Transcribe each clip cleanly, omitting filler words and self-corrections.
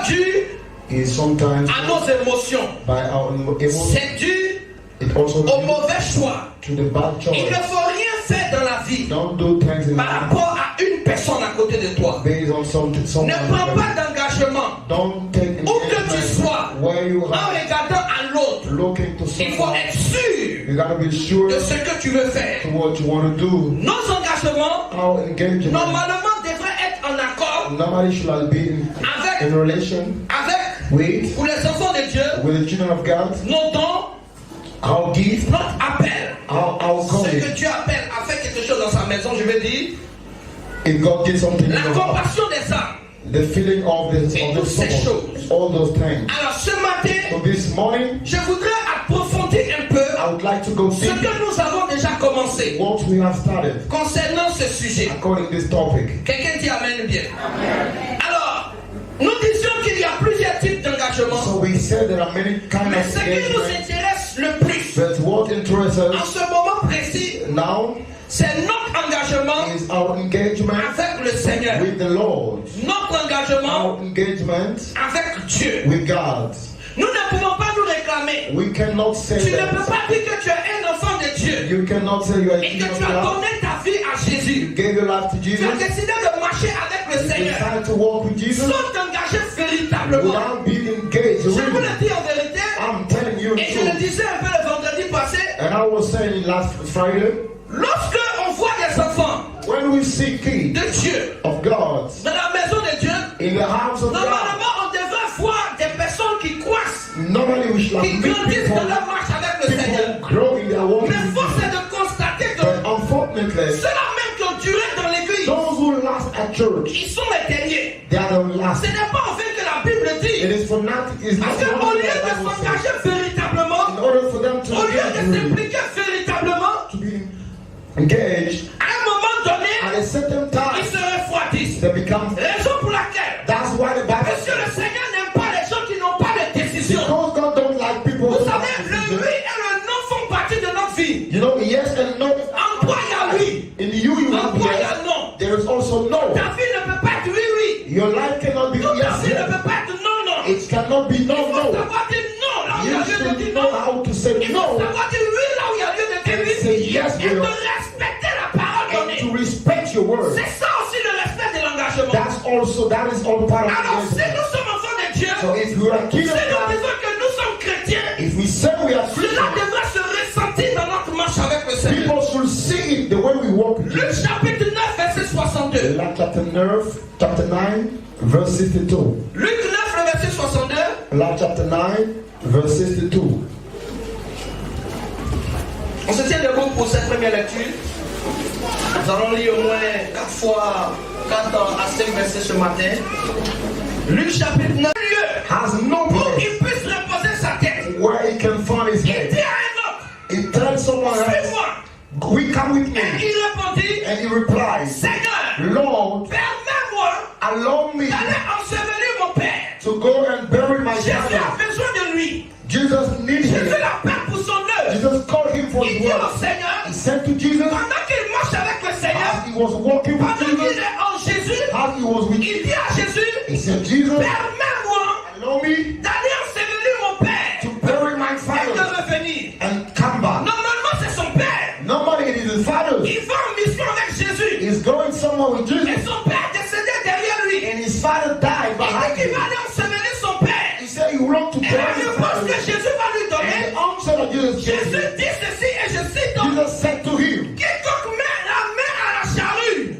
dû à nos émotions. C'est dû au mauvais choix. Il ne faut rien faire dans la vie par rapport à une personne à côté de toi. Ne prends pas d'engagement. Où que tu sois, en regardant à l'autre, il faut être sûr de ce que tu veux faire. Nos engagements, normalement, devraient être en accord avec pour les enfants de Dieu, nos dons, notre appel. Ce que Dieu appelle à faire quelque chose dans sa maison, je veux dire, la compassion des âmes. The feeling of the soul, all those things. Alors ce matin, so this morning, je voudrais approfondir un peu I would like to go ce que nous avons déjà commencé what we have started concernant ce sujet. According to this topic. Quelqu'un dit amen bien. Amen. Alors, nous disions qu'il y a plusieurs types d'engagement. So we said there are many kinds Mais of ce qui nous intéresse le plus, but what interests us en ce moment précis, now, c'est notre engagement is our engagement avec le Seigneur. With the Lord. Notre engagement our engagement avec Dieu. With God. Nous ne pouvons pas nous réclamer. We cannot say tu that. Ne peux pas dire que tu es un enfant de Dieu. You cannot say you are et que tu as donné ta vie à Jésus. You gave your life to Jesus. Tu as décidé de marcher avec le Seigneur. You decided to walk with Jesus. Sans t'engager véritablement. Without being engaged. Je vous le dis en vérité. I'm telling you. Et je le disais un peu le vendredi passé. And I was saying last Friday. Lorsque on voit des enfants when we see kids de Dieu of God dans la maison de Dieu, in the house of normalement on devrait voir des personnes qui croissent, normally we should qui grandissent dans leur marche avec le Seigneur. Mais force est de constater que ceux-là même qui ont duré dans l'église, those who last at church, ils sont les derniers. They are the last. Ce n'est pas en fait que la Bible dit. It is for nothing. Parce qu'au lieu de s'engager véritablement, in order for them to au lieu de s'impliquer véritablement, to be engaged, à un moment donné, at a certain time, ils se refroidissent. They become, raison pour laquelle, that's why the Bible, parce que le Seigneur n'aime pas les gens qui n'ont pas de décision. Because God don't like people. Vous savez, le oui et le non font partie de notre vie. You know, yes and no. En toi, il y a oui. In you have en toi, il y yes. a non. There is also no. Ta vie ne peut pas être oui, oui. Your life cannot be Toute yes. Ta vie ne peut pas être non, non. It cannot be no, il faut no. savoir dire non là où il y a lieu de dire know non. how to say il no. faut savoir dire oui là où il y a lieu de dire oui. Say yes, et de respecter la parole donnée. To respect your word. C'est ça aussi le respect de l'engagement. That is all part of alors si nous sommes enfants de Dieu, so if we are kids si nous disons que nous sommes chrétiens, if we say we are cela devrait se ressentir dans notre marche avec le Seigneur. People should see it the way we walk with Luc chapitre 9 verset 62. Luke chapter 9 verse 62. Luc 9 le verset 62. Luke chapter 9 verse 62. On se tient debout pour cette première lecture. Nous allons lire au moins 4 à 5 versets ce matin. Luc chapitre 9 has no place où il puisse reposer sa tête. Where he can find his head. Il dit à un autre, he tells someone else, suis-moi. We come with me. Et il répondit, and he replied, Seigneur, Lord, permets-moi allow me d'aller ensevelir mon père. To go and bury my Jésus father. a besoin de lui. Jesus needs him. Jésus l'appelle pour son œuvre. Jesus called him for his work. He said to Jesus, pendant qu'il marche avec le Seigneur, as he was walking with pendant Jesus, qu'il est en Jésus, as he was with il dit à Jésus, he said, Jesus, permets-moi allow me d'aller ensevelir mon père. To bury my father. Et de revenir. And come back. Normalement, c'est son père. Normally it is his father. Il va en mission avec Jésus. He's going somewhere with Jesus. Et son père décédé derrière lui. And his father died behind him. Il va aller ensevelir son père. He said he want to bury his father. Que Jésus va lui donner. And the answer that Jesus Jésus dit ceci et je cite donc. Jesus said to him, quiconque met la main à la charrue.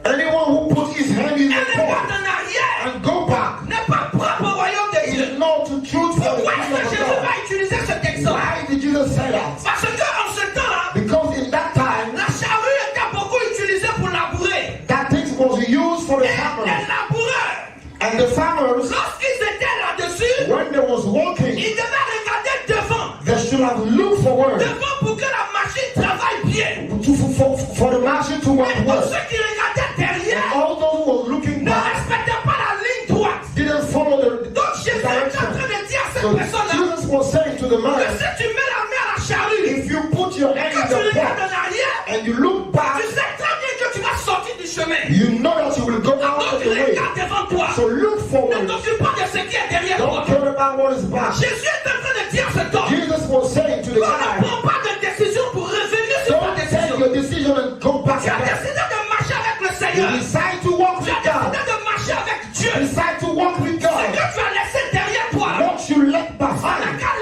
Anyone who puts his hand in the pot and go back n'est pas propre au royaume de Dieu. Is not to choose for the kingdom of Jésus God. va utiliser cet exemple. Why did Jesus say that? Parce que en ce temps-là, because in that time, la charrue était beaucoup utilisée pour labourer. That thing was used for the farmers. Les laboureurs. And the farmers, lorsqu'ils étaient là-dessus, when they was walking, ils devaient regarder devant. They should have looked forward. Devant pour que la machine travaille bien. For the machine to work well. Ceux qui regardaient derrière, and all those who were looking ne back, respectaient pas la ligne droite. Didn't follow the Donc Jésus est en train de dire à cette personne-là, Jesus was saying to the man, que si tu mets la main à la charrue, if you put your hand in the pot and you look back, tu sais très bien que tu vas sortir du chemin. You know that you will go out of the way. Devant toi. So look forward. Ne t'occupe pas de Seigneur. You decide to walk with Tu as God. décidé de marcher avec Dieu. You decide to walk with God. Ce que tu as laissé derrière toi, What you left ça n'a behind. qu'à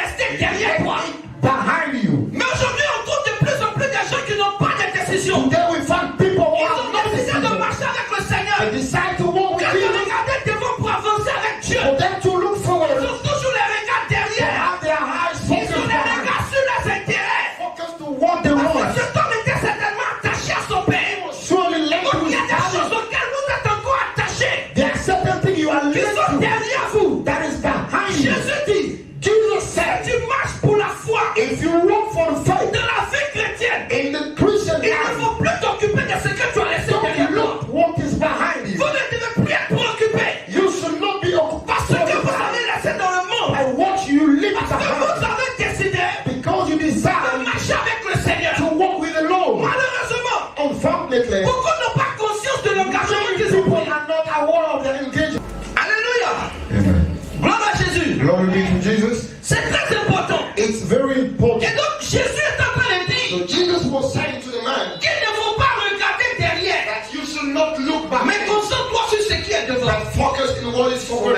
rester derrière toi. Behind you. Mais aujourd'hui, on trouve de plus en plus de gens qui n'ont pas de décision. Today we find people who Ils have ont no décidé de decision. marcher avec le Seigneur. They decide to walk with Quand ils Him. regardaient devant pour avancer avec Dieu, For them to look ils forward. ont toujours les regards They derrière. have their eyes Ils ont focused les behind. regards sur leurs intérêts. Focused to what they Parce que want. cet homme était certainement attaché à son père. Surely linked Donc to il y his a des choses family. auxquelles vous êtes encore attachés. There are certain things you are Qui linked sont to. derrière vous. That is behind you. Jésus dit, Jesus si said, tu marches pour la foi if you walk for the faith de la vie chrétienne, in the Christian il ne life, faut plus t'occuper de ce que tu as laissé derrière don't toi. look what is behind you. Vous ne devez plus être préoccupé You should not be par ce que vous occupied avez laissé dans le monde. by what you leave Parce que behind. vous avez décidé Because you de decide marcher avec le Seigneur. to walk with the Lord. Malheureusement, Unfortunately, beaucoup n'ont pas conscience de l'engagement many qu'ils ont people pris. are not aware of their engagement. Alléluia. Amen. Gloire à Jésus. Glory be to Jesus. C'est très important. It's very important. Et donc Jésus est en train de dire So Jesus was saying to the man qu'il ne faut pas regarder derrière, that you should not look back, mais concentre-toi sur ce qui est devant. but focus in what is forward.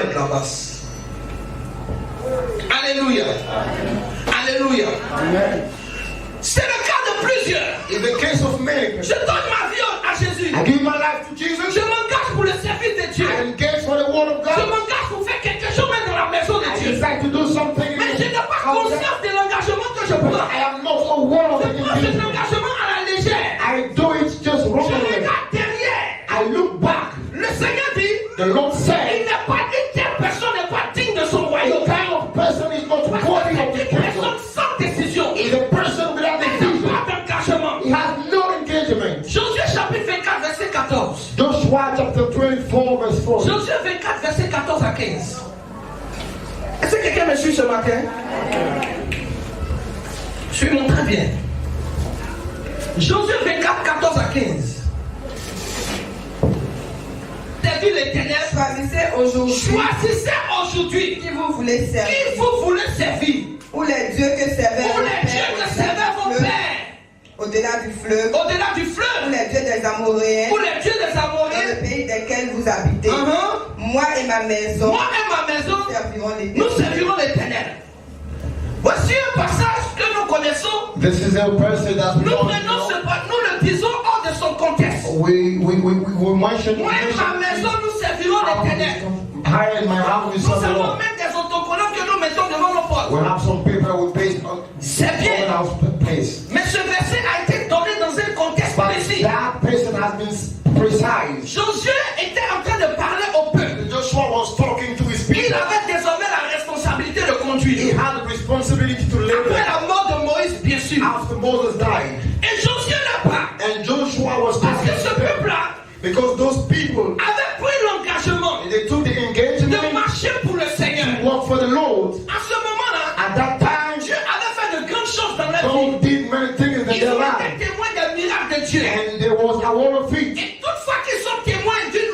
Alléluia. Alléluia. Amen. C'est le cas de plusieurs. In the case of many, Je donne ma vie à Jésus. I give my life to Jesus. Je m'engage pour le service de Dieu. I engage for the word of Je God. m'engage pour faire quelque chose même dans la maison de I Dieu. decide to do something. Mais je n'ai pas conscience de l'engagement que je prends. I am not aware of Je the prends cet engagement. engagement à la légère. I do it just Je wrongly. regarde derrière. I look back. Le Seigneur dit, The Lord il said, n'est pas une telle personne n'est pas digne de son royaume. the kind of person is not Parce worthy que of the c'est une personne kingdom. sans décision. Is a person without Il n'a decision. pas d'engagement. He has no engagement. Josué chapitre 24, verset 14. Joshua chapter 24 verse 4. Josué 24, verset 14 à 15. Est-ce que quelqu'un me suit ce matin? Suis-moi très bien. Josué 24, 14 à 15. T'as vu l'Éternel? Choisissez aujourd'hui qui vous voulez servir, qui vous voulez servir. ou les dieux que servaient Ou vos les dieux pères que servaient vos pères au-delà du fleuve, au-delà du ou fleuve, les dieux des Amoréens, ou les dieux des dans Amoréens. le pays desquels vous habitez. Uh-huh. Moi et ma maison Moi et ma maison, servirons nous l'Éternel. servirons l'Éternel. Voici un passage que nous connaissons. This is a person that Nous prenons ce pas, nous le disons hors de son contexte. we mention. Moi et ma maison, nous servirons l'Éternel. I and my house will Nous serve the avons Lord. même des autocollants que nous mettons devant nos portes. We have some people who based on C'est bien. someone else's place. Mais ce verset a été donné dans un contexte But précis. that person has been precise. Josué était en train de parler au peuple. Joshua was talking to his Il people. avait désormais la responsabilité de He conduire. had the responsibility to lead Après them la mort de Moïse, bien sûr. after Moses died. Et Josué n'a pas. And Joshua was Parce talking que ce to them peuple-là because those people, avait pris l'engagement they took the de engagement marcher pour le Seigneur. to work for the Lord. À ce moment-là, At that time, Dieu avait fait de grandes choses dans la vie. God did many things in Ils their ont life. été témoins des miracles de Dieu. And there was a lot of it. Et toutefois qu'ils sont témoins d'une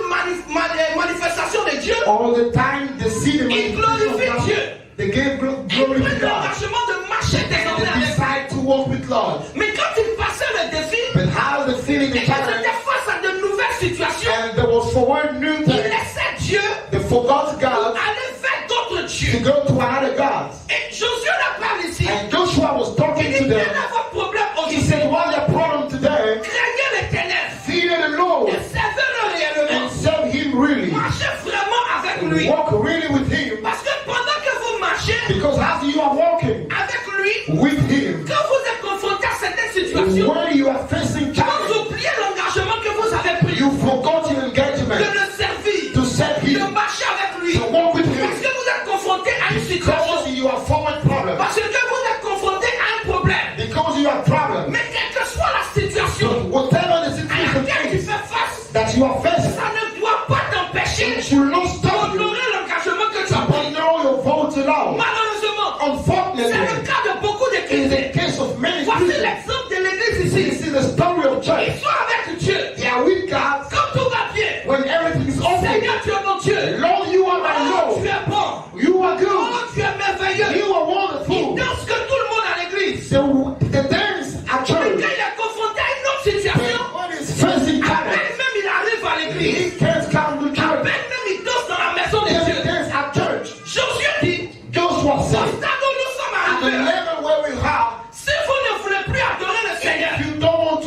manifestation de Dieu, All the time, they see the ils manifestation of glorifient God. Dieu. They gave Ils glory prennent to God. l'engagement de marcher And désormais they avec lui. decide to walk with Lord. Mais quand ils passaient le défi, But how the feeling et the qu'ils challenge, étaient face à de nouvelles situations, and there was forward new ils things. laissaient Dieu They forgot God aller vers d'autres to dieux. go to another God. Et Josué la parle ici. And Joshua was Il talking dit, to quel them. est votre problème He aujourd'hui? said, "What's your problem today? Craignez l'Éternel Fear the Lord et servez-le réellement. and serve Him really. Marchez vraiment avec lui. Walk really with Him, Parce que pendant que vous marchez because as you are walking avec lui, with Him, quand vous êtes confronté à certaines situations, when you are facing vous challenge, oubliez l'engagement que vous avez pris you forgot your de engagement le servir, to serve de Him, marcher avec lui. to walk with Parce Him, que vous êtes confronté à une situation. because you are forward problem, Parce que vous êtes confronté à un problème. because you are problem. Mais quelle que soit la situation Whatever the à situation laquelle tu is fais face, that you are facing, ça ne doit pas t'empêcher it should not stop you d'honorer l'engagement que tu as to pris. honor your vote alone. Malheureusement, c'est le Unfortunately, cas de beaucoup de in chrétiens. the case of many Voici Christians, l'exemple de l'église ici. this is the story of Ils church. sont avec Dieu. They are with God Quand tout va bien, when everything is open. Seigneur, tu es mon Dieu. Lord, you are my Oh, Lord. tu es bon. You are Oh, good. tu es merveilleux. You are Il wonderful. danse que tout le monde à l'église. The dance at Mais church, quand il est confronté à une autre situation, when it's facing après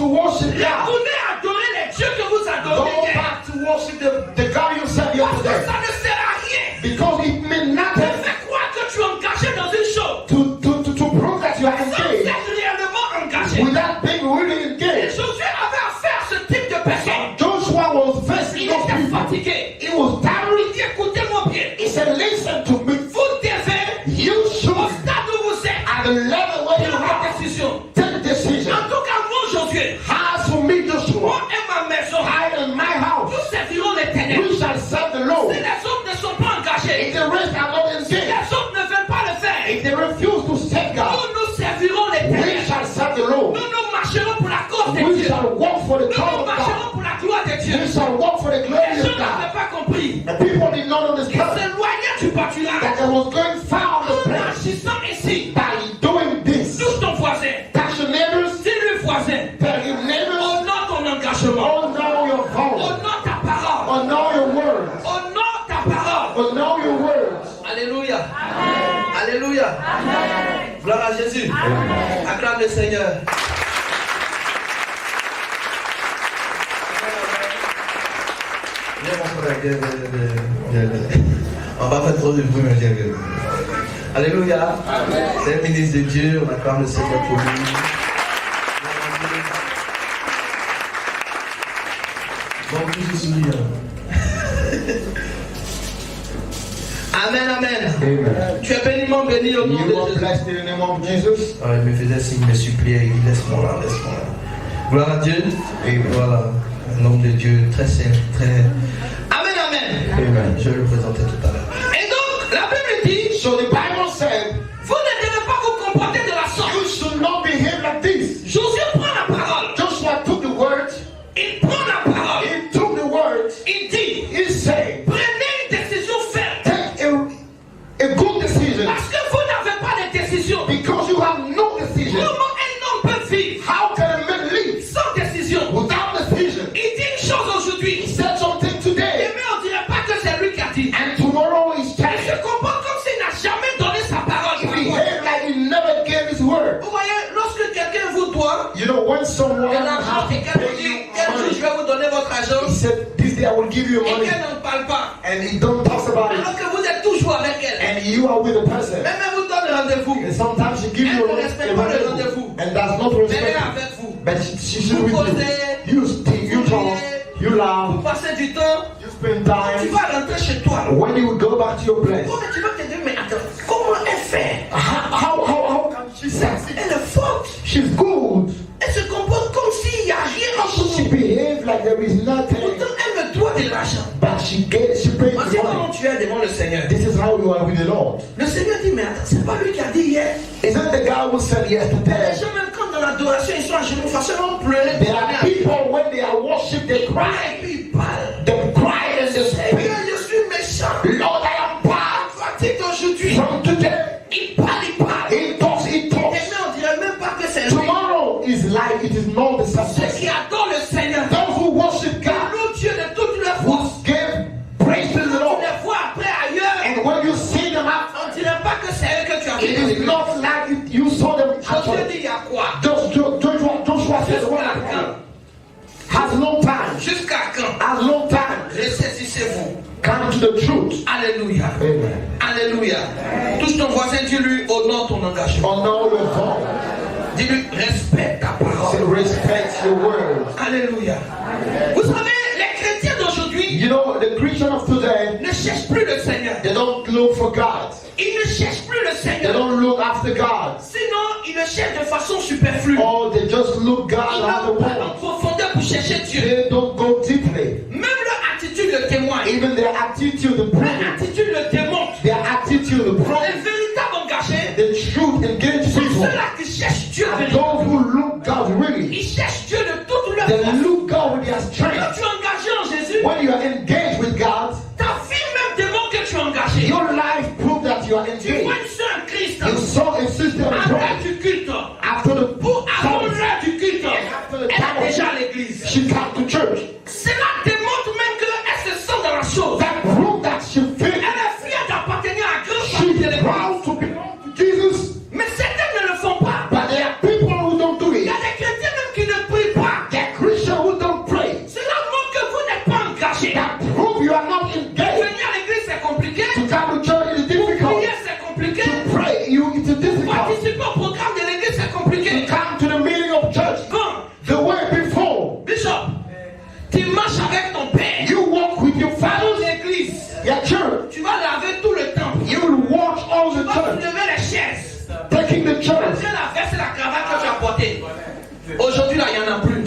to worship God. Retournez adorer les dieux que vous adorez. Go back to worship the God you served Parce que yesterday. ça ne sert à rien. Because it means nothing Ça fait croire que tu es engagé dans une chose. to prove that you are Sans engaged être réellement engagé. without being really Et engaged. Josué avait affaire à ce type de personne. Joshua was facing Il those était people. fatigué. He was tired. Il dit écoutez-moi bien. He said, listen to me. Vous devez, You au should, stade où vous êtes, at the level where you prendre are, la décision. take a decision. En tout cas, moi, Josué, As for me, moi Joshua, et ma maison, I and my house, nous servirons l'Éternel. we shall serve the Lord. Si les autres ne sont pas engagés, If the rest are not si engaged, les autres ne veulent pas le faire, if they refuse to serve God, nous servirons we l'Éternel. shall serve the Lord. Nous marcherons pour la cause de We Dieu. shall walk for the Nous cause of marcherons God. pour la gloire de Dieu. We shall walk for the Les glory gens of God. n'avaient pas compris. The people did not Ils understand s'éloignaient du pâturage. that they was going far on the En place agissant ici, by doing this. touche ton voisin. Touch your neighbors, Dis-lui voisin. tell your neighbors, Honore ton engagement. honor your vote, Honore ta parole. honor your words, Honore ta parole. honor your words. Alléluia. Alléluia. Gloire à Jésus. Acclame le Seigneur. Viens mon frère, viens. On va pas trop de bruit, mais viens. Alléluia. C'est le ministre de Dieu, on acclame le Seigneur pour lui. Bon, plus de sourire. Amen, amen. Amen. Tu es béniment béni au nom de You are Jésus. blessed in the name of Jesus. Ah, il me faisait signe, il me suppliait, il laisse-moi là, laisse-moi là. Gloire à Dieu. Amen. Voilà, un homme de Dieu très saint, très. Amen, amen. Amen. Je vais le présenter tout à l'heure. Et donc, la Bible dit, So the Bible said, vous ne devez pas vous comporter de la sorte. you should not behave like this. Josué prend la parole. Joshua took the word, Il prend la parole. he took the word, Il dit, he said, prenez une décision ferme. take a good decision Parce que vous n'avez pas de décision. because you have no decision. Comment un homme peut vivre How can a man live sans décision? without decision? Il dit une chose aujourd'hui. He said something today, Mais on ne dirait pas que c'est lui qui a dit. and tomorrow is Il se changed. comporte comme s'il n'a jamais donné sa parole. He behaved like he never gave his word. Vous voyez, lorsque quelqu'un vous doit You know, when someone de l'argent has et qu'elle vous paid dit, you quel jour je money, vais vous donner votre argent, he said, this day I will give you et money, qu'elle n'en parle pas, and he don't talk about it, alors que vous êtes toujours avec elle, and you are with the person. même elle vous donne rendez-vous, And sometimes she gives Elle you ne a respecte pas le rendez-vous. and does not mais elle respect est it. avec vous. But she should Vous with causez, you. You speak, you talk, you vous laugh, passez du temps, you spend tu time. vas rentrer chez toi. When you go back to your place, Comment tu vas te dire, mais attends, comment elle fait? how can she succeed? Elle est forte, She's good. elle se comporte comme s'il n'y a rien en She tout. behaves like there is nothing. Pourtant, elle me doit de l'argent. But she pays Voici the comment money. tu es devant le Seigneur. This is how you are with the Lord. Le Seigneur dit, mais attends, c'est pas lui qui a dit hier. Isn't the guy who said Les yesterday? gens, même quand dans l'adoration, ils sont à genoux, forcément pleurer. There are people when they are worship, they cry. Et puis ils parlent. They cry and they Eh speak. bien, je suis méchant. Lord, I am bad. Fatigue aujourd'hui. From today, Il parle, il parle. he talks, he Et talks. mais on dirait même pas que c'est lui. Tomorrow is like it is not the Ceux success. qui adorent le Seigneur, Those who worship qui God, louent Dieu de toute leur who force. give praise to the Tu Lord. les vois après ailleurs. And when you see them out, On dirait pas que c'est eux que tu as it vu. is not like you saw them at Josué all. dit, il y a quoi? Joshua said, Jusqu'à well, quand? has no time. Jusqu'à quand? Has no time. Ressaisissez-vous. Come to the truth. Alléluia. Amen. Alléluia. Touche ton voisin, dis-lui, honore ton engagement. Honor your voice. Dis-lui, respecte ta Say, parole. respect your words. Alléluia. Vous savez, les chrétiens d'aujourd'hui You know, the Christian of today, ne cherchent plus le Seigneur. they don't look for God. Ils ne cherchent plus le They Seigneur. don't look after God. Sinon, ils le cherchent de façon superflue. Or they just look Ils God at the n'ont pas en wall. profondeur pour chercher Dieu. They don't go deeply. Même leur attitude le témoigne. Even their attitude, the Leur problem, attitude le démontre. their attitude, the Les problem, véritables engagés the truth engaged sont people. ceux-là qui cherchent Dieu And véritablement. those who look God really, Ils cherchent Dieu de toute leur they force. look God with their Quand strength. tu es engagé en Jésus, When you are engaged with God, ta vie même démontre que tu es engagé. your life proves that you are Tu vois engaged. une soeur en Christ. You saw a sister in Après Christ du culte, after the ou avant service, l'heure du culte, elle est déjà à l'église. she came to church. Cela démontre même qu'elle se sent dans la chose. That proved that she Elle felt est fière d'appartenir à grande partie de she's l'église. proud to belong to Jesus. Mais certains ne le font pas. But there are people who don't do Il y it. a des chrétiens même qui ne prient pas.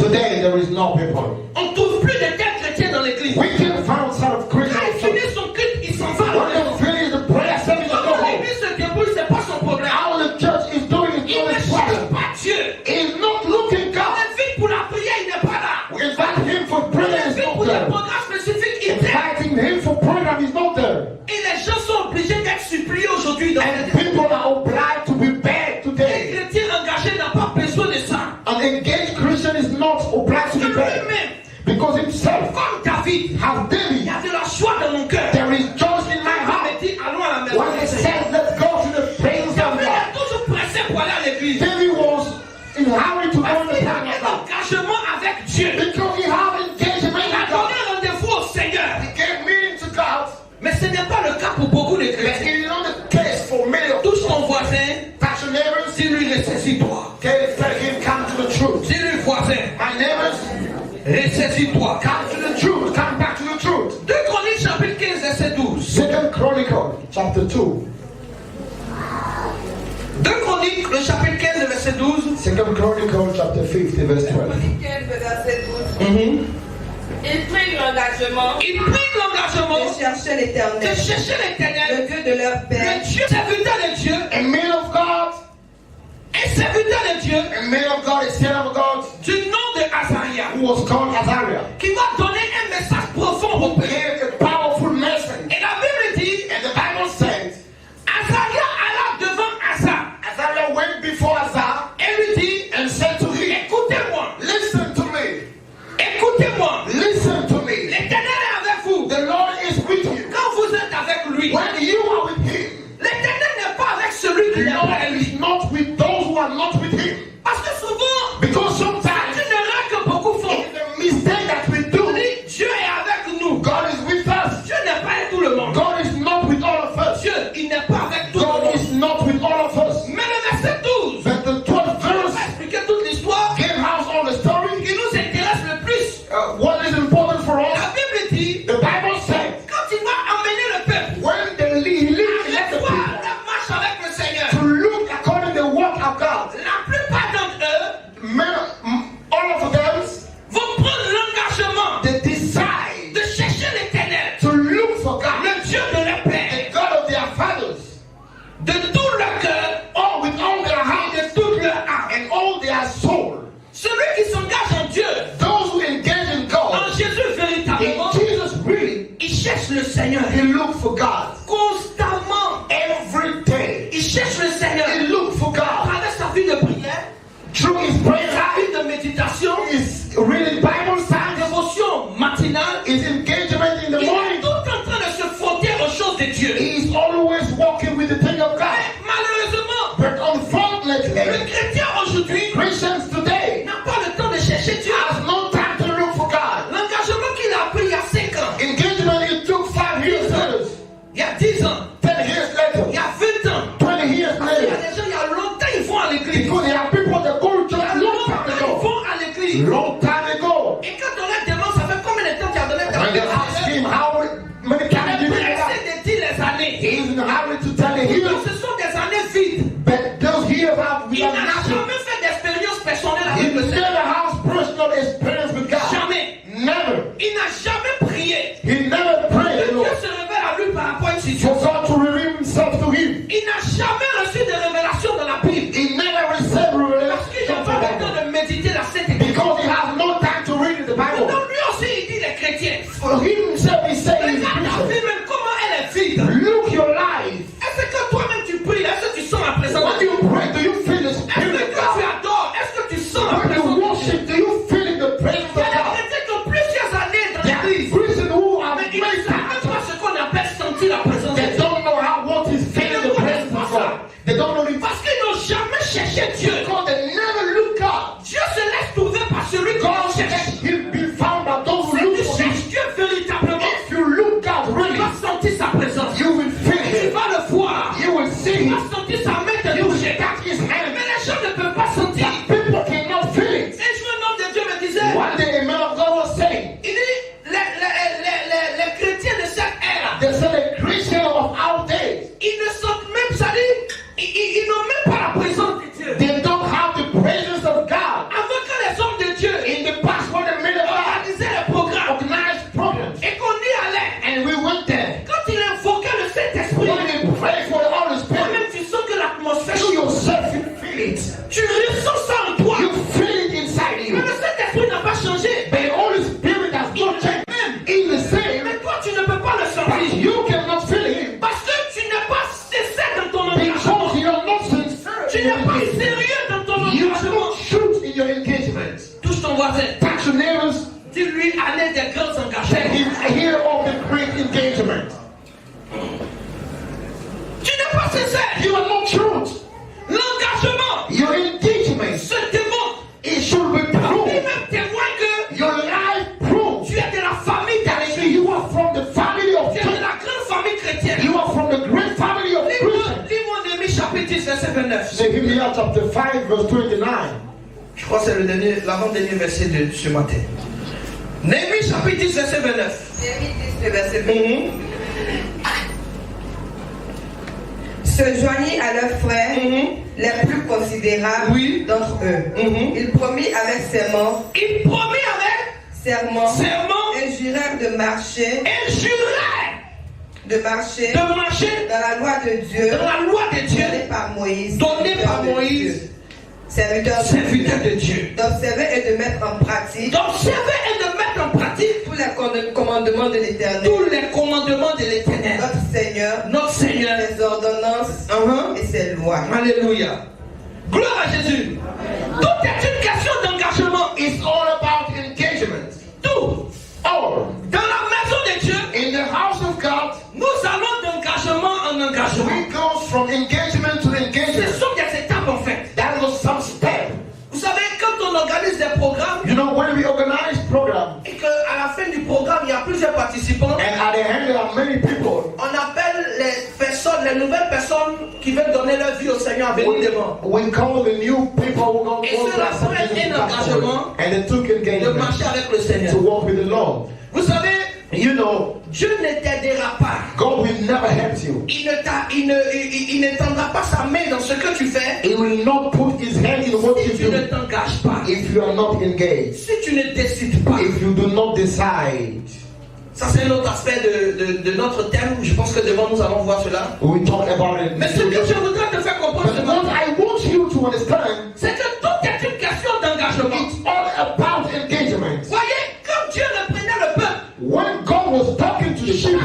Today there is no people. On trouve plus de têtes chrétiennes dans l'église. We can find some of Quand il Christians. finit son culte, il s'en va. When they finish the prayer service, they go Quand home. l'église se débrouille, c'est pas son problème. How the church is doing is Il not ne his cherche problem. pas Dieu. He's not looking On God. l'invite pour la prière, il n'est pas là. We invite him for prayer, On he's l'invite not pour des there. programmes spécifiques, il est. Inviting him for program, he's not there. Et les gens sont obligés d'être suppliés aujourd'hui dans And cette people are obliged to be begged Un today. chrétien engagé n'a pas besoin de ça. An engaged Christian is not obliged to be begged. Lui-même, Because himself, comme David, how il David, y a de la joie dans mon cœur. there is joy in my Il heart. me dit, allons à la maison. When he says, let's go to the presence of David God. est toujours pressé pour aller à l'église. David was in a hurry to go Parce in the qu'il a time of un God. engagement avec Dieu. Because he had engagement Il a with God. donné rendez-vous au Seigneur. He gave meaning to God. Mais ce n'est pas le cas pour beaucoup de But chrétiens. it is not the case for many of Touche ton voisin, touch your neighbors. dis-lui ressaisis-toi. Tell him, come to the truth. Dis-lui voisin, My neighbors, ressaisis-toi. come to the truth. Come back to the truth. 2 Chroniques chapitre 15 verset 12. Second Chronicle, chapter 2. 2 Chroniques, le chapitre 15 verset 12. Second Chronicle, chapter 50, verse 12. 15, verset 12. Ils prirent l'engagement Ils prirent l'engagement de chercher de l'Éternel, chercher l'Éternel, le Dieu de leur père, le Dieu, serviteur de Dieu, A man of God, un serviteur de Dieu a man of God, a son of God, du nom de Azaria, who was called Azariah. qui va donner un message profond au peuple. Gave a powerful message. Et la Bible dit, And the Bible says, Azaria alla devant Asa Azariah went before Azar et lui dit, and said to him, écoutez-moi, listen to me, écoutez-moi, listen to me. l'Éternel est avec vous. The Lord is with you. Quand vous êtes avec lui, When you are with him, l'Éternel n'est pas avec celui qui the n'est Lord pas avec lui. is not with those who are not with him. Parce que souvent, Because c'est sometimes une erreur que beaucoup font. it's the mistake that we do. On dit, Dieu est avec nous. God is with us. Dieu n'est pas avec tout le monde. God is not with all of us. Dieu, il n'est pas avec tout le God monde. is not with all of us. Mais le verset 12, But the 12th on va verse expliquer toute l'histoire gave us all the story. qui nous intéresse le plus. What is important for us? La Bible dit, The Bible says, quand il va emmener le peuple when he led the à people la marche avec le Seigneur, to look according to the work of God, la plupart d'entre eux all of them, vont prendre l'engagement they decide de chercher l'Éternel, to look for God, le Dieu de leur père, the God of their fathers, de tout leur cœur all with all their heart et de toute leur âme. and all their soul. Celui qui s'engage en Dieu, Those who engage in God, en Jésus véritablement, in Jesus really, il cherche le Seigneur he look for God constamment. every day. Il cherche le Seigneur He look for à God travers sa vie de prière, through his prayer sa life, vie de méditation, his reading Bible sa science, dévotion matinale. his engagement in the Il est morning. tout en train de se frotter aux choses de Dieu. He is always walking with the thing of God. Mais malheureusement, But le unfortunately, chrétien aujourd'hui Christians today n'a pas le temps de chercher Dieu. has no time to look for God. L'engagement qu'il a pris il y a 5 ans, Engagement it took 5 years later, il y a 10 ans, 10 years later, il y a 20 ans. 20 years Il y a later. des gens, il y a longtemps, ils vont à l'église. Because there are people that go to Il y a church long time longtemps, ils ago. vont à l'église. Long time ago. Et quand on leur demande, ça fait combien de temps tu as donné ta When they vie? ask him how many times did Il he est do that, pressé de dire les années. he is in a hurry to tell the Donc years. ce sont des années vides. But those years have Il n'a nothing. jamais fait d'expérience personnelle He avec le Seigneur. never has personal experience with God. Jamais. Never. Il n'a jamais prié. He never prayed Que Dieu alone. se révèle à lui par rapport à une For situation. God to reveal himself to him. Il n'a jamais reçu de révélation dans la Bible. He never received Parce qu'il revelation n'a from pas le God. temps de méditer la Sainte Écriture. Because he has no time to read the Bible. Donc lui aussi, il dit les chrétiens. For himself, he said he's a Regarde ta vie Christian. même, comment elle est vide. Look your life. Est-ce que toi-même tu pries? Est-ce que tu sens la présence When de Dieu? you pray, do you feel the Est-ce Spirit que of quand tu God? adores, est-ce que tu sens la When présence you de Dieu? worship, do you feel the presence Il y of a des God? chrétiens qui ont plusieurs années dans There are l'église. Christians who have Mais ils ne made savent même pas ce qu'on appelle sentir la présence de They Dieu. don't know how what is feeling the presence of God. They don't know the Parce qu'ils n'ont jamais cherché Dieu. because they never look up. Dieu se laisse trouver par celui qui God le cherche. says he'll be found by those who Si look tu for him. cherches Dieu véritablement, If you look out tu really, vas sentir sa présence. you will feel Tu him. vas le voir. You will see Tu him. vas sentir sa main te You will toucher. touch his hand. Mais les gens ne peuvent pas sentir. People cannot feel it. Un jour, un homme de Dieu me disait, One day a man of God was saying, il dit, les chrétiens de cette ère, they said the Christian of our days, ils ne sentent même, ça dit, ils n'ont même pas la présence de Dieu. they don't have the presence of God. Avant que les hommes de Dieu In the son voisin. Touch your neighbors. Dis-lui, année des grands Say, engagements. hear of the great engagement. Tu n'es pas sincère. You are not truth. L'engagement Your engagement, se démontre. it should be Il proved. même témoigne que Your life proves. tu es de la famille Actually, you are from the family of tu es de la grande famille chrétienne. You are from the great family of Christians. Lis-moi Néhémie chapitre 10, verset 29. Nehemiah chapter 5, verse 29. Je crois que c'est le dernier, l'avant-dernier verset de ce matin. Néhémie chapitre 10, verset 29. Néhémie 10, verset 29. Se joignit à leurs frères les plus considérables d'entre eux. Il promit avec serment. Il promit avec serment. Et jurèrent de marcher. Et jurèrent de marcher. Dans la loi de Dieu. Donnée par Moïse. Serviteur de Dieu. D'observer et de mettre en pratique. Tous les commandements de l'Éternel. Notre Seigneur. Ses ordonnances et ses lois. Alléluia. Gloire à Jésus. Tout est une question d'engagement. It's all about engagement. Tout. All. Dans la maison de Dieu. In the house of God. Nous allons d'engagement en engagement. We go from engagement to engagement. Ce sont des étapes en fait. That was some step. Vous savez, quand on organise des programmes, you know, when we organize programs, et qu'à la fin du programme, il y a plusieurs participants, and at the end there are many people, on appelle les personnes, les nouvelles personnes qui veulent donner leur vie au Seigneur à venir devant. We call the new people who go et cela prennent un engagement and they took engagement de marcher avec le Seigneur. To walk with the Lord. Vous savez, you know, Dieu ne t'aidera pas. God will never help you. Il ne tendra pas sa main dans ce que tu fais. He will not put his hand in what si you tu do. ne t'engages pas. If you are not engaged. Si tu ne décides pas. If you do not decide. Ça c'est un autre aspect de notre thème. Je pense que devant nous allons voir cela. We talk about it. Mais ce que je voudrais te faire comprendre, what I want you to understand, c'est que tout est une question d'engagement. It's all about engagement. Voyez, quand Dieu reprenait le peuple, when God was talking to the people,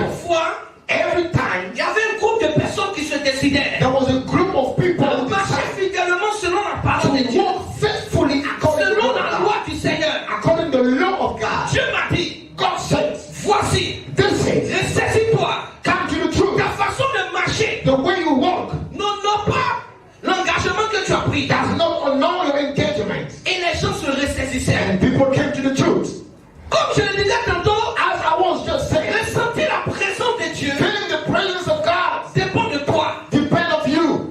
every time, il y avait un groupe de personnes qui se décidaient. There was a group of people who marchaient fidèlement selon la parole de Dieu. Faithfully according selon la loi du Seigneur. According to the law of God. Dieu m'a dit, God said, voici, ressaisis-toi. Come to the truth. Ta façon de marcher, the way you walk, n'honore pas l'engagement que tu as pris. Does not honor your engagement. Et les gens se ressaisissaient. And people came to the truth. Comme je le disais tantôt, as I was just saying, ressentir la présence de Dieu, feeling the presence of God, dépend de toi. Depend of you.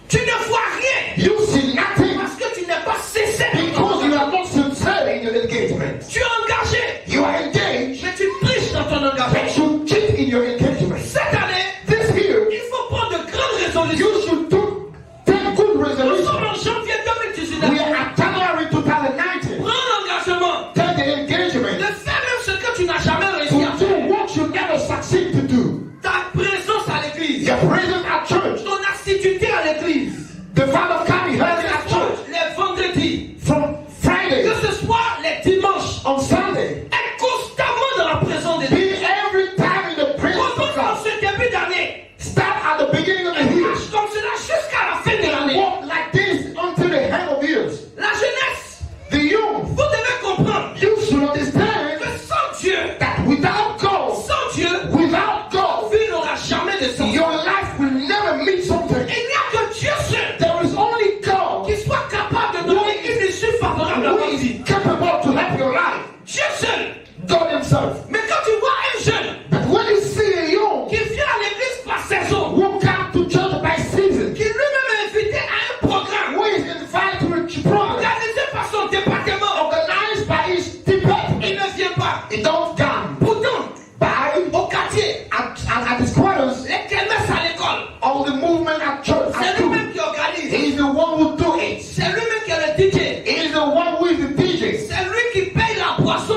Tu ne vois rien. You see nothing. Parce que tu n'es pas sincère. Because you are not sincere in your engagement. Tu es engagé. You are engaged. Mais tu triches dans ton engagement. But you cheat in your engagement. Cette année, this year, il faut prendre de grandes résolutions. You should take good resolutions. Nous sommes en janvier 2019. We are at January 2019. Prends l'engagement. Take the engagement. De faire même ce que tu n'as jamais réussi à faire. To do what you never succeed to do. Ta présence à l'église. Your presence at church. Ton assiduité à l'église. The fact of coming here at church. Les vendredis. From Friday. Que ce soit les dimanches. On Sunday. Être constamment dans la présence de Dieu. Be every time in the presence of God. Ce début d'année. Start at the beginning of the year. Comme cela jusqu'à la fin de l'année. Walk like this until the end of years. La jeunesse. The youth. Vous devez comprendre. You should understand. Que sans Dieu. That without God. Sans Dieu. Without God. Vie n'aura jamais de sens. Your life will never mean something. Il n'y a que Dieu seul. There is only God. Qui soit capable de donner une issue favorable à votre vie. Capable to help your life. Dieu seul. God himself. Mais quand tu vois un jeune. But when you see a young. Qui vient à l'église par saison. Who come to church by season. Qui lui-même est invité à un programme. Who is invited to a program. Organisé par son département. Organized by his department. Il ne vient pas. He don't come. Pourtant. By au quartier. At his quarters. Les kermesses à l'école. All the movement at church. C'est lui-même qui organise. He is the one who do it. C'est lui-même qui est le DJ. He is the one who is the DJ. C'est lui qui paye la boisson.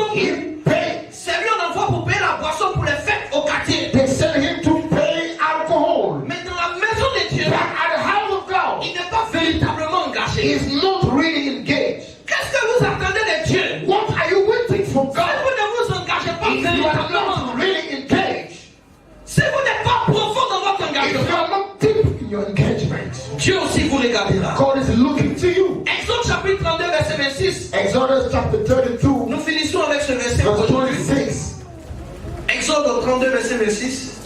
C'est lui on envoie pour payer la boisson pour les fêtes au quartier. They send him to pay alcohol. Mais dans la maison de Dieu, but at the house of God, il n'est pas véritablement engagé. He is not really engaged. Qu'est-ce que vous attendez de Dieu? What are you waiting for God? Si vous ne vous engagez pas if you are véritablement, not really engaged, si vous n'êtes pas profond dans votre engagement, if you are not deep in your engagement, Dieu aussi vous regardera. God is looking to you. Exode chapitre 32 verset 26. Exodus Exodus chapter 32. Nous finissons avec ce verset. Verse 26. Exode 32, verset 26.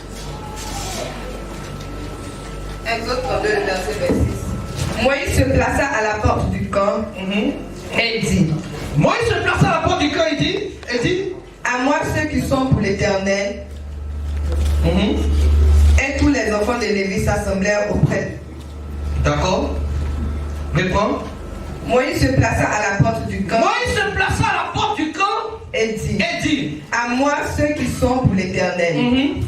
Exode 32, verset 26. Moïse se plaça à la porte du camp et dit. Moïse se plaça à la porte du camp et dit. À moi ceux qui sont pour l'Éternel. Et tous les enfants de Lévi s'assemblèrent auprès. D'accord. Réponds. Moïse se plaça à la porte du camp. Moïse se plaça à la porte du camp et dit. À moi ceux qui sont pour l'Éternel.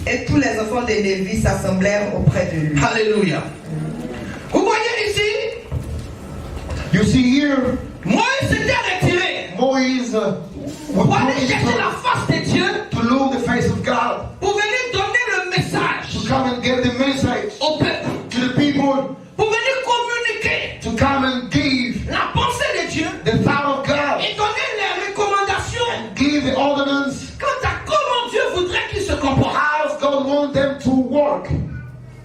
Et tous les enfants de Lévi s'assemblèrent auprès de lui. Alléluia. Vous voyez ici. You see here. Moïse s'était retiré. Moïse. Pour aller chercher la face de Dieu. To look the face of God. Pour venir donner le message. To come and give the message. Au peuple. To the people. Pour venir communiquer. To come and give. La pensée de Dieu. The thought of God. Et donner les recommandations. And give the ordinance. Quant à comment Dieu voudrait qu'ils se comportent. How God wants them to work.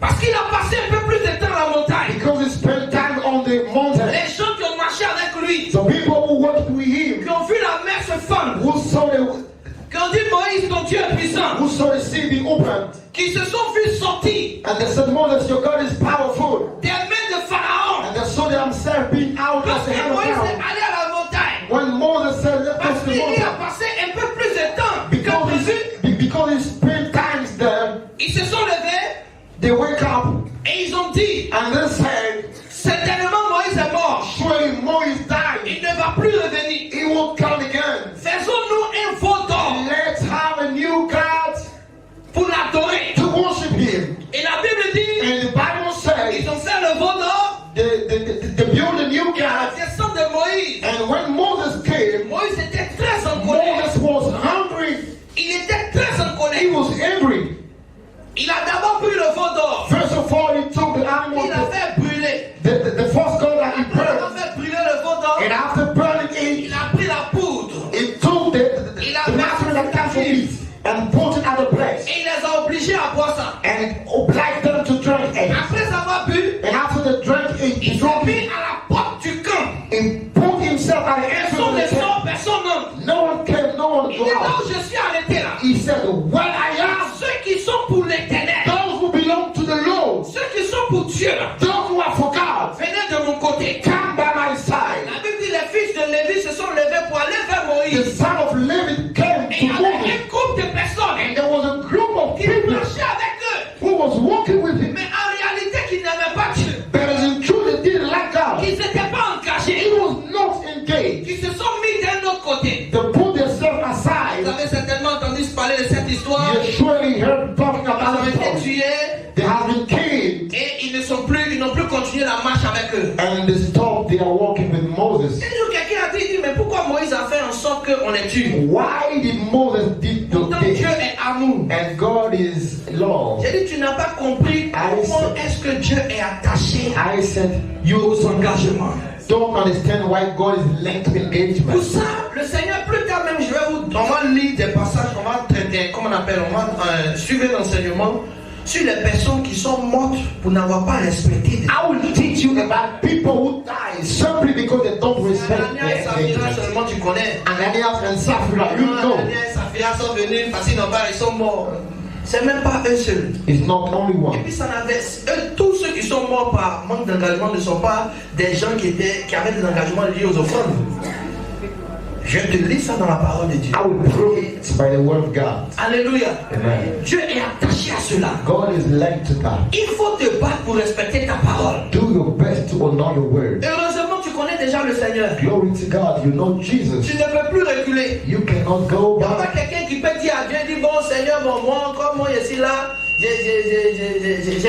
Parce qu'il a passé un peu plus de temps à la montagne. Because he spent time on the mountain. Les gens qui ont marché avec lui. The people who worked with him. Qui ont vu la mer se fendre. Who saw the. Qui ont dit Moïse, ton Dieu est puissant. Who saw the sea being opened. Qui se sont vus sortir. And they said, Moses, your God is powerful. Des mains de Pharaon. And they saw themselves being out of the hand of Moïse Pharaoh. est allé à la montagne. When Moses said, let's go Parce to the qu'il y a mountain. passé un peu plus de temps que prévu. Because he spent time there. Ils se sont levés. They wake up. Et ils ont dit. And they said, certainement Moïse est mort. Surely Moïse died. Il ne va plus revenir. He won't come again. Faisons-nous un veau d'or. Let's have a new God. Pour l'adorer. To worship him. Et la Bible dit. And the Bible says. Ils ont fait le veau d'or. They built a new God. La descente de Moïse. And when Moses came. Moïse était très en colère. Moses was hungry. Il était très en colère. He was angry. Il a d'abord pris le veau d'or. First of all, he took the animal. Il a fait brûler. The first God that he burned. Il a fait brûler le veau d'or. And after burning it, il a pris la poudre. He took the material that comes from it and put it at the place. Et il les a obligés à boire ça. And obliged them to drink it. Après avoir bu, and after they drank it, il s'est mis à la porte du camp. He put himself at the entrance of the camp. Personne no one came, no one go out. Là où je suis arrêté là. He said, where I am. Ceux qui sont pour l'Éternel. Those who belong to the Lord. Ceux qui sont pour Dieu. Those who are for God. Venez de mon côté. Come by my side. La Bible dit les fils de Lévi se sont levés pour aller vers Moïse. The son of Levi came Et il y to avait Moses. un groupe de personnes. And there was a group of Qui people marchaient avec eux. who was walking with him. Mais en réalité qui n'aimaient pas Dieu. But as in truth, they didn't like God. Qui ne s'étaient pas engagés. He was not engaged. Qui se sont mis d'un autre côté. They put themselves aside. Vous avez certainement entendu parler de cette histoire. You surely heard talking Ils about ont it. été tués. They have been killed. Et ils n'ont plus continué la marche avec eux. And they stopped their walking with Moses. Et donc quelqu'un a dit, mais pourquoi Moïse a fait en sorte qu'on les tue? Why did Moses did Pourtant Dieu est amour. And God is love. J'ai dit, tu n'as pas compris comment est-ce que Dieu est attaché I said, aux engagements. Don't understand why God is linked to engagement. Pour ça, le Seigneur, plus tard même, on va lire des passages, on va traiter, comment on appelle, on va suivre l'enseignement sur les personnes qui sont mortes pour n'avoir pas respecté. I will teach you about people who die simply because they don't respect Ananias et Saphira seulement tu connais. Ananias and Sapphira, you know. Ananias et Saphira sont venus parce qu'ils n'ont pas, ils sont morts. C'est même pas eux seuls. It's not only one. Et puis ça n'avait, tous ceux qui sont morts par manque d'engagement ne sont pas des gens qui avaient des engagements liés aux offrandes. Je te lis ça dans la parole de Dieu. I will prove it by the word of God. Alléluia. Amen. Dieu est attaché à cela. God is linked to that. Il faut te battre pour respecter ta parole. Do your best to honor your word. Heureusement, tu connais déjà le Seigneur. Glory to God, you know Jesus. Tu ne peux plus reculer. You cannot go Il n'y a pas back. quelqu'un qui peut dire à Dieu, dit bon Seigneur, bon moi encore, moi je suis là, je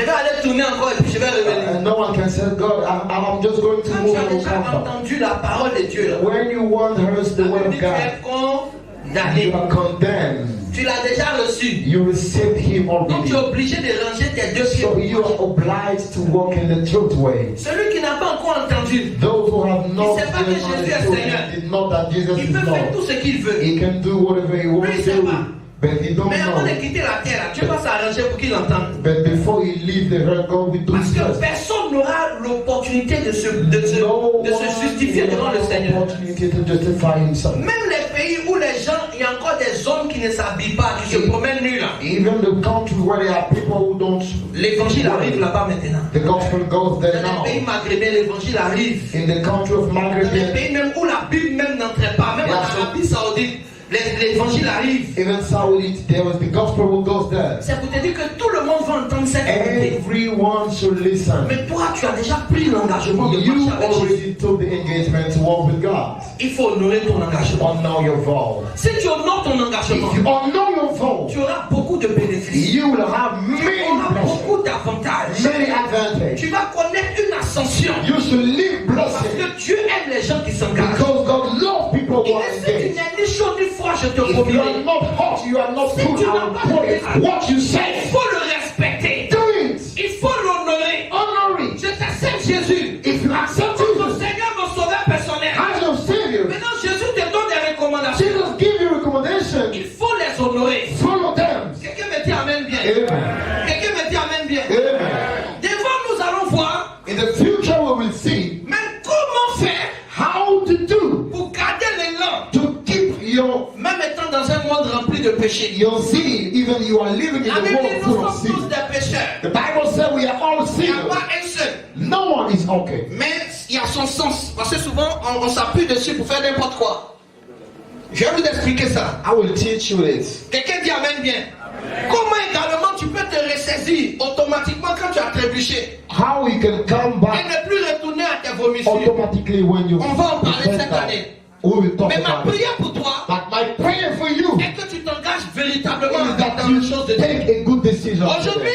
vais aller tourner encore et puis je vais revenir. No one can say, God, I'm just going to Quand move tu as and déjà come back. entendu la parole de Dieu, là, When you want to hear the word of tu es God, condamné. you are condemned. Tu l'as déjà reçu. You received Him Donc already. tu es obligé de ranger tes deux pieds. So you are obliged to walk in the truth way. Celui qui n'a pas encore entendu, Those who have not Il sait pas que been Jésus est understood Seigneur. and did not that Jesus il is peut faire tout Lord. ce qu'il veut. He can do whatever he wants Lui, il to sait do. pas. But he don't Mais avant de know. quitter la terre, là, Dieu va s'arranger pour qu'il entende. But before he leaves the earth, God will do Parce his que best. personne personne n'aura l'opportunité de se justifier devant le Seigneur. Même les pays où les gens, il y a encore des hommes qui ne s'habillent pas, qui se promènent nus là. Even the country where there are people who don't. L'évangile arrive là-bas maintenant. The gospel goes there now. Dans les pays maghrébins, l'évangile arrive. In the country of Maghreb. Dans les pays même où la Bible même n'entrait pas, même en Arabie Saoudite. L'évangile arrive. Even Saudi, there was the gospel who goes there. C'est pour te dire que tout le monde va entendre cette vérité. Everyone should listen. Mais toi, tu as déjà pris l'engagement de marcher avec Jésus. You already took the engagement to walk with God. Il faut honorer ton engagement. Honor your vow. Si tu honores ton engagement, if you honor your vow, tu auras beaucoup de bénéfices. You will have beaucoup d'avantages. Many advantages. Tu vas connaître une ascension. You should live blessed. Parce que Dieu aime les gens qui s'engagent. Because God loves people who are engaged. Je te promets. If you are not hot, you are not good. What you say, il faut le respecter. Do it. Il faut l'honorer. Honor it. Je t'accepte Jésus. If you accept mon Seigneur, mon sauveur personnel. As your Savior. Maintenant Jésus te donne des recommandations. Jesus give you recommendations. Il faut les honorer. Follow them. Quelqu'un me dit amen bien. Amen. Quelqu'un me dit amen bien. Amen. Devant nous allons voir. In the future we will see. Mais comment faire? How to do. Pour garder l'élan. To keep your. Même étant dans un monde rempli de péchés. Your sin, even you are living in a world full of sin. The Bible says we are all sinners. Il n'y a pas un seul. No one is okay. Mais il y a son sens. Parce que souvent on s'appuie dessus pour faire n'importe quoi. Je vais vous expliquer ça. I will teach you this. Quelqu'un dit amen bien. Amen. Comment également tu peux te ressaisir automatiquement quand tu as trébuché? How you can come back. Et ne plus retourner à tes vomissures. Automatically when you. On va en parler cette année. Mais ma prière pour toi, my prayer for you, est que tu t'engages véritablement dans les choses de Dieu. Aujourd'hui,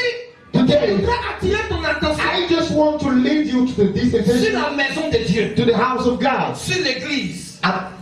je voudrais attirer ton attention. I just want to lead you to the sur la maison de Dieu, to the house of God, sur l'église.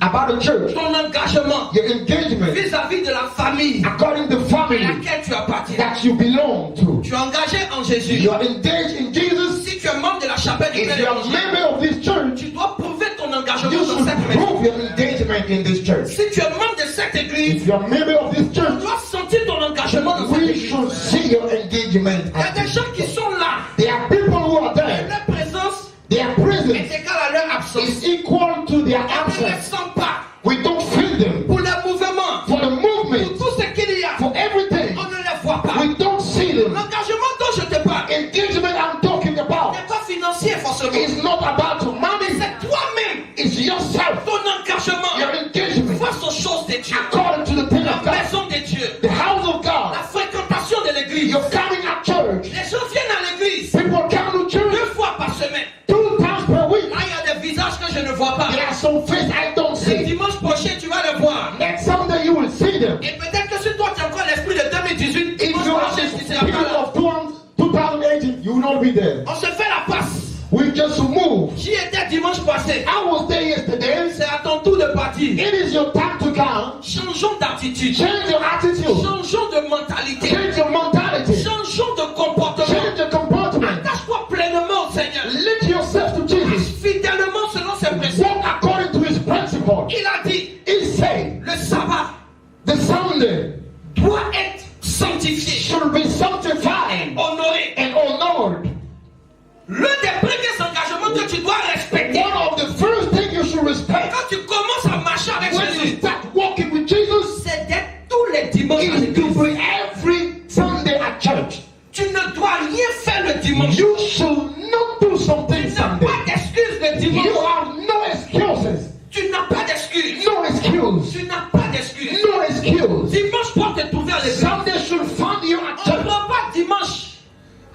About the church, ton engagement, your engagement vis-à-vis de la famille, according to the family à laquelle tu appartiens, that you belong to. Tu es engagé en Jésus. You are engaged in Jesus. Si tu es membre de la chapelle du If you are a member of this church, tu dois prouver ton engagement you dans cette maison. prove your engagement in this church. Si tu es membre de cette église, if you are a member of this church, tu dois sentir ton engagement dans cette église. should see your engagement. Il y a des gens qui sont là. There are people who are there. Et leur présence their presence est égale à leur absence. Is equal to their absence. On ne les sent pas. We don't feel them. Pour le mouvement, for the movement, pour tout ce qu'il y a, for everything, on ne les voit pas. We don't see them. L'engagement dont je te parle, engagement I'm talking about, n'est pas financier forcément. It's not about money. C'est toi-même. It's yourself. Ton engagement. Your engagement. Face aux choses de Dieu. According to the thing of God. La maison de Dieu. The house of God. La fréquentation de l'église. You're coming at church. Les gens viennent à l'église. People come to church 2 fois par semaine. 2 times per week. Là, il y a des visages que je ne vois pas. There are some faces I don't see. Le dimanche prochain, tu vas les voir. Next Sunday you will see them. Et peut-être que si toi tu as encore l'esprit de 2018, if you are the spirit of 2018, you will not be there. On se fait la passe. We just move. J'y étais dimanche passé. I was there yesterday. C'est à ton tour de partir. It is your time to come. Changeons d'attitude. Change your attitude. Changeons de mentalité. Change your mentality. Changeons de comportement. Change your comportement. Attache-toi pleinement au Seigneur. Lead yourself to Jesus. Fidèlement selon ses principes. Walk according to his principle. Il a dit. He said. Le sabbat. The Sunday. Doit être sanctifié. Should be sanctified. Honoré. And honored. L'un des premiers engagements que tu dois respecter. One of the first things you should respect. Quand tu commences à marcher avec when Jésus. You start walking with Jesus. C'est d'être tous les dimanches à l'église. To be every Sunday at church. Tu ne dois rien faire le dimanche. You should not do something Sunday. Tu n'as pas d'excuses le dimanche. You have no excuses. Tu n'as pas d'excuses. No excuse. Tu n'as pas d'excuses. No excuse. Dimanche doit te trouver à l'église. Sunday should find you at church. On ne prend pas dimanche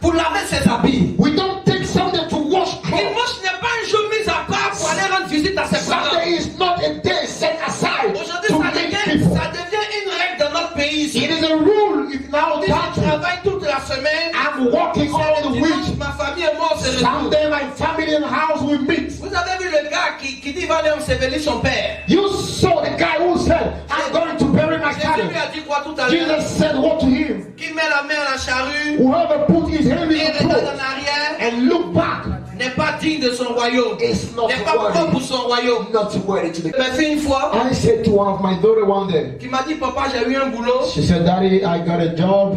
pour laver ses habits. We don't take Sunday to wash clothes. Dimanche n'est pas un jour mis à part pour aller rendre visite à ses parents. Sunday is not a day set aside. Aujourd'hui, to ça devient une règle dans notre pays ici. It is a rule in our country. Je travaille toute la semaine. I'm working all the week. Ma famille et moi, c'est le Sunday, my family and house will meet. Vous avez vu le gars qui dit il va aller ensevelir son père. You saw the guy who said, I'm going to bury my father. Jésus lui a dit quoi tout à l'heure? Jesus said what to him? Qui met la main à la charrue. Whoever put his hand in the regarde en arrière. And look back. N'est pas digne de son royaume. N'est pas propre pour son royaume. Not worthy to the... Ma fille une fois. I said to one of my daughter one day. Qui m'a dit papa j'ai eu un boulot. She said Daddy I got a job.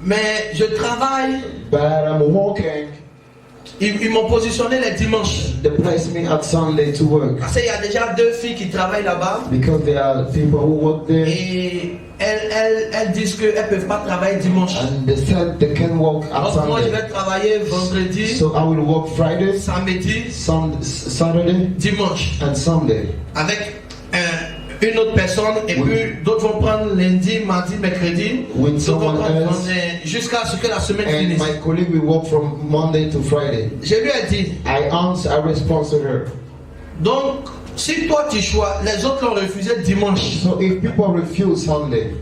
Mais je travaille. But I'm working. Ils m'ont positionné les dimanches. They placed me at Sunday to work. Parce qu'il y a déjà 2 filles qui travaillent là-bas. Because there are people who work there. Et elles disent qu'elles ne peuvent pas travailler dimanche. And they said they can work at Sunday. Moi, je vais travailler vendredi. So I will work Friday, samedi, Saturday, dimanche. And Sunday. Avec une autre personne, et puis d'autres vont prendre lundi, mardi, mercredi, jusqu'à ce que la semaine finisse. My colleague will work from Monday to Friday. Je lui ai dit. I respond to her. Donc, si toi tu choisis, les autres l'ont refusé dimanche. So if people refuse Sunday,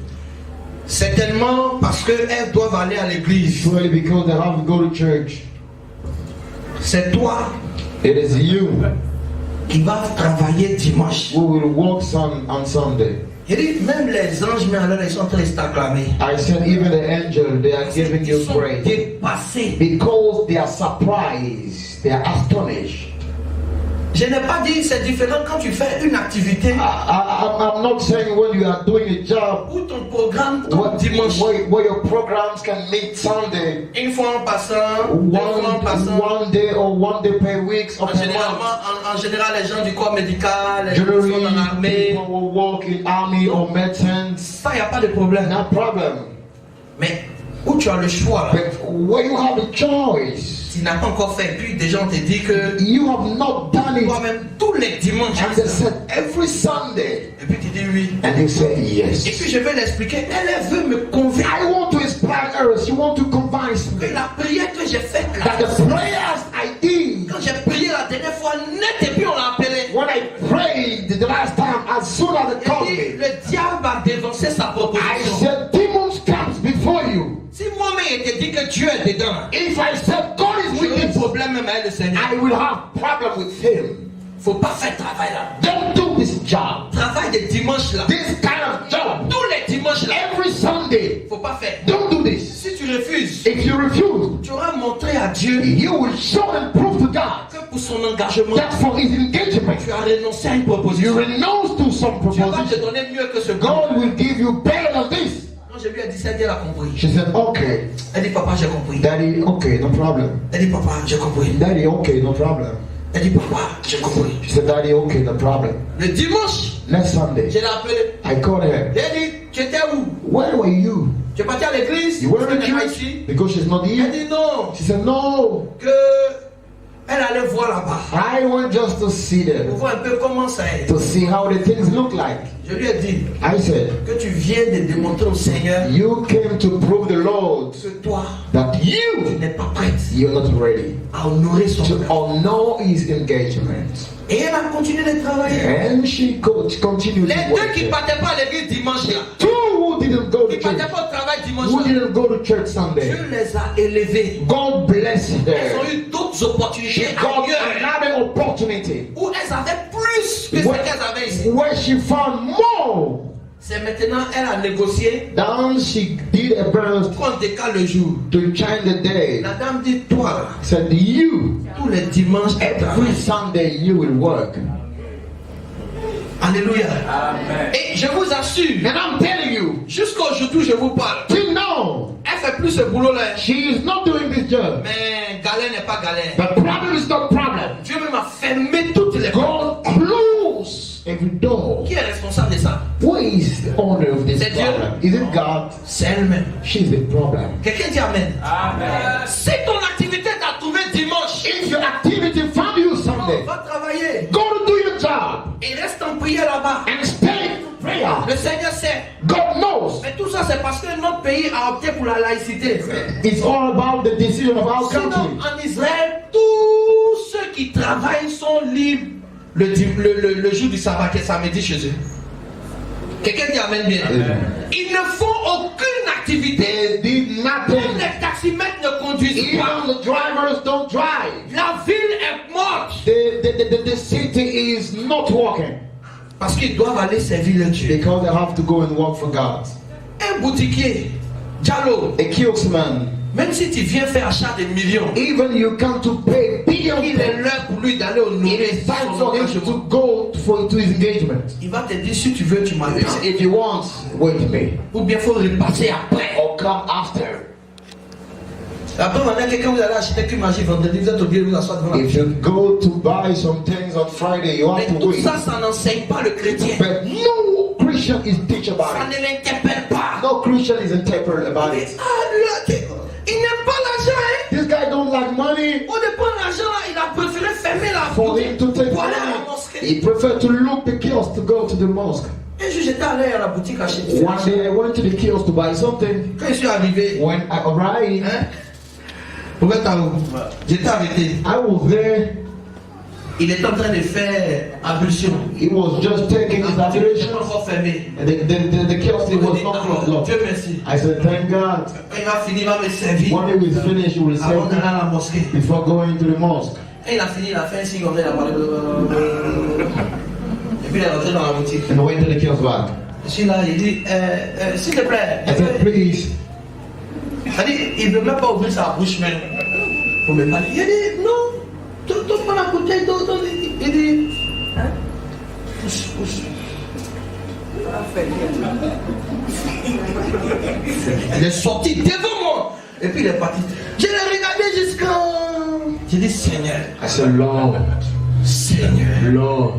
certainement parce qu'elles doivent aller à l'église. Surely because they have to go to church. C'est toi. It is you. Qui va travailler dimanche. We will work on Sunday. Il dit même les anges, mais alors ils sont en train de t'acclamer. I said even the angels, they are giving you praise. Dépassés. Because they are surprised, they are astonished. Je n'ai pas dit c'est différent quand tu fais une activité. I'm not saying when you are doing a job. Où ton programme tombe dimanche. Where your programs can meet Sunday. Une fois en passant. One day or one day per week. En général, les gens du corps médical, les gens qui sont dans l'armée. People will work in army or medicine. Ça, il n'y a pas de problème. No problem. Mais où tu as le choix. But where you have a choice. Tu n'as pas encore fait. Puis des gens te disent que you have not done it. Toi-même tous les dimanches. And they said every Sunday. Et puis tu dis oui. And they said yes. Et puis je vais l'expliquer. Elle veut me convaincre. I want to explain her. She want to convince me. Que la prière que j'ai faite là. That the prayers I did. Quand j'ai prié la dernière fois net et puis on l'a appelé. When I prayed the last time, as soon as they called me. Le diable va dénoncer sa proposition. I said demons comes before you. Si moi-même je te dis que Dieu est dedans. If I said God is with me, problème même avec le Seigneur. I will have problem with him. Faut pas faire travail là. Don't do this job. Travail de dimanche là. This kind of job. Tous les dimanches là. Every Sunday. Faut pas faire. Don't do this. Si tu refuses. If you refuse. Tu auras montré à Dieu. You will show and prove to God. Que pour son engagement. That for his engagement. Tu as renoncé à une proposition. You renounce to some proposition. Dieu va te donner mieux que ce God will give you better than this. Quand je lui ai dit ça, elle a compris. She said, okay. Elle dit, papa, j'ai compris. Daddy, okay, no problem. Elle dit, papa, j'ai compris. Daddy, okay, no problem. Elle dit, papa, j'ai compris. She said, Daddy, okay, no problem. Le dimanche, next Sunday, je l'ai appelé. I called her. Elle dit, tu étais où? Where were you? Tu es parti à l'église? You were in church? Because she's not here. Elle dit non. She said, no. Que elle allait voir là-bas. I went just to see them. Pour voir un peu comment ça est. To see how the things look like. Je lui ai dit. I said. Que tu viens de démontrer au Seigneur. You came to prove the Lord. Que toi. That you. Tu n'es pas prête. You're not ready. À honorer son. To honor his engagement. Et elle a continué de travailler. And she continued. Les deux qui partaient pas à l'église dimanche là. Two who didn't go to church. Qui partaient pas au travail dimanche là. Who didn't go to church Sunday. Dieu les a élevés. God bless them. Elles ont eu d'autres opportunités another opportunity. Où elles avaient plus que ce qu'elles avaient ici. Where she found more. C'est maintenant elle a négocié. Then she did a burst. Qu'on décale le jour. To change the day. La dame dit toi. Said you. Tous les dimanches. Every Sunday you will work. Alléluia. Amen. Et je vous assure. And I'm telling you. Jusqu'aujourd'hui je vous parle. Till now. Elle fait plus ce boulot là. She is not doing this job. Mais galère n'est pas galère. The problem is not problem. Dieu même a fermé toutes les portes. God close every door. Qui est responsable de ça? Who is the owner of this problem? Is it God? C'est elle-même. She's the problem. Quelqu'un dit amen. Amen. Si ton activité t'a trouvé dimanche. If your activity found you Sunday. Va travailler. Go to do your job. Et reste en prière là-bas. And stay in prayer. Le Seigneur sait. God knows. Mais tout ça c'est parce que notre pays a opté pour la laïcité. It's all about the decision of our country. Sinon, en Israël, tous ceux qui travaillent sont libres le jour du sabbat, qui est samedi chez eux. Quelqu'un dit amen bien. Ils ne font aucune activité. They did nothing. Même les taximètres ne conduisent pas. Even the drivers don't drive. La ville est morte. The city is not working. Parce qu'ils doivent aller servir le Dieu. Because they have to go and work for God. Un boutiquier, Diallo, a kioskman, même si tu viens faire achat de millions, even you come to pay billions, il est l'heure pour lui d'aller au nourrir. It is time for him to go to his engagement. Il va te dire si tu veux, tu m'attends. If you want, wait me. Ou bien faut repasser après. Or come after. Après, maintenant, quelqu'un vous allez acheter qu'une magie vendredi, vous êtes obligé de vous asseoir devant la. If you go to buy some things on Friday, you have Mais to tout wait. ça, ça n'enseigne pas le chrétien. But no Christian is teach Ça about ne it. l'interpelle pas. No Christian is interpret about it. Il n'aime pas l'argent, hein. This guy don't like money. Au départ, l'argent là, il a préféré fermer la For him to take pour aller à la money, mosquée. he preferred to look the kiosk to go to the mosque. Un jour, j'étais allé à la boutique acheter. One day I went to the kiosk to buy something. Quand je suis arrivé, When I arrived, hein, j'étais arrêté. I was there. Il était en train de faire ablution. He was just taking his Il n'était ablution. pas encore fermé. The kiosk it was not closed. Dieu merci. I said, thank God. Quand il va finir, il va me servir. When he was finished, he will Avant say d'aller à la mosquée. before going to the mosque. Quand il a fini, il a fait un signe, il a parlé de. Et puis il est rentré dans la boutique. And went to the kiosk back. Je suis là, il dit, s'il te plaît. I said, please. Il ne veut même pas ouvrir sa bouche même pour me parler. Il a dit, non, donne pas la bouteille, il dit, hein? Pousse, pousse. Il est sorti devant moi. Et puis il est parti. Je l'ai regardé jusqu'à. J'ai dit, Seigneur. I said, Lord. Seigneur. Lord.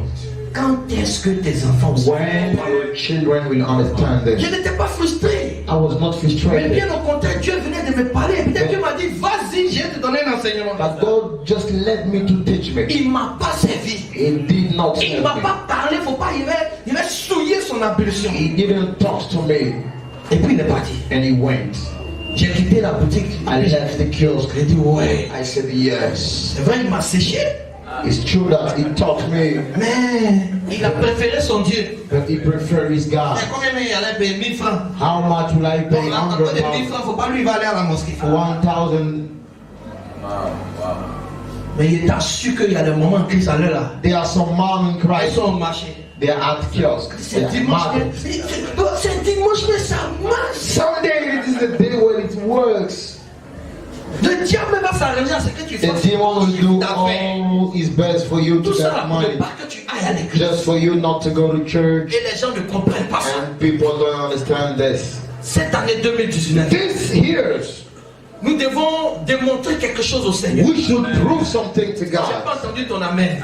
Quand est-ce que tes enfants vont When your children will understand Je this. n'étais pas frustré. I was not Mais frustrated. bien au contraire, Dieu venait de me parler. Et peut-être Dieu m'a dit, vas-y, je vais te donner un enseignement. But God just let me to teach me. Il ne m'a pas servi. He did not Il ne serve m'a me. pas parlé, faut pas, il va souiller son ablution. He didn't talk to me. Et puis il est parti. And he went. J'ai quitté la boutique. I left the kiosk. J'ai dit ouais. I said, yes. C'est vrai, il m'a séché. It's true that he taught me. Mais il a préféré son Dieu. But he preferred his God. Et combien il allait payer 1000 francs? How much will I Donc pay? là, encore de 1000 100 francs, faut pas lui il va aller à la mosquée. for 1,000. Mais il est sûr qu'il y a des moments en Christ à l'heure là. There are some men in Ils Christ. sont au marché. They are at kiosk. They C'est are dimanche, market. c'est dimanche, mais ça marche. Sunday it is the day when it works. Le diable va s'arranger à ce que tu The fasses. demon will do all his best for you to Tout ça là get pour money. ne pas que tu ailles à l'église. Just for you not to go to church. Et les gens ne comprennent pas ça. And people don't understand this. Cette année 2019, This years, nous devons démontrer quelque chose au Seigneur. we should prove something to J'ai pas God. entendu ton amen.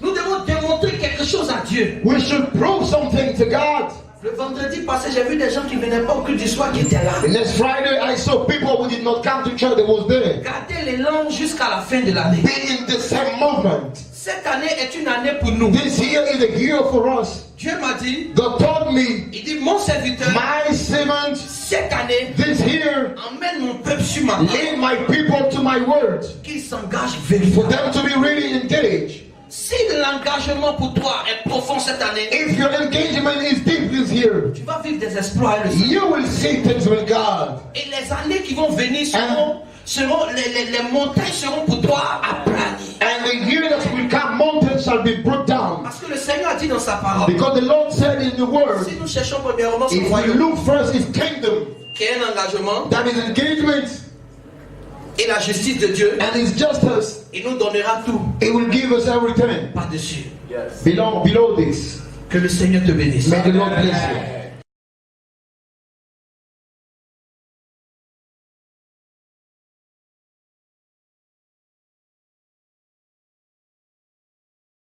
Nous devons démontrer quelque chose à Dieu. We should prove something to God. Le vendredi passé, j'ai vu des gens qui ne venaient pas au culte du soir qui étaient là. The next Friday, I saw people who did not come to church that was there. Gardez l'élan jusqu'à la fin de l'année. Be in the same movement. Cette année est une année pour nous. This year is a year for us. Dieu m'a dit, God told me, il dit, mon serviteur, my servant, cette année, this year, emmène mon peuple sur ma terre. lead my people to my word. Qu'ils s'engagent For véritablement. them to be really engaged. Si l'engagement pour toi est profond cette année, If your engagement is deep this year, tu vas vivre des exploits. Et le you will see things with God. Et les années qui vont venir les montagnes seront pour toi aplanies. And the year that will come, mountains shall be brought down. Parce que le Seigneur a dit dans sa parole, Because the Lord said in the word, si nous cherchons premièrement son if we royaume, look first his kingdom, qui est un engagement, that is engagement, et la justice de Dieu, and his justice, il nous donnera tout he will give us everything. par-dessus. Below this. Que le Seigneur te bénisse. May the Lord bless you.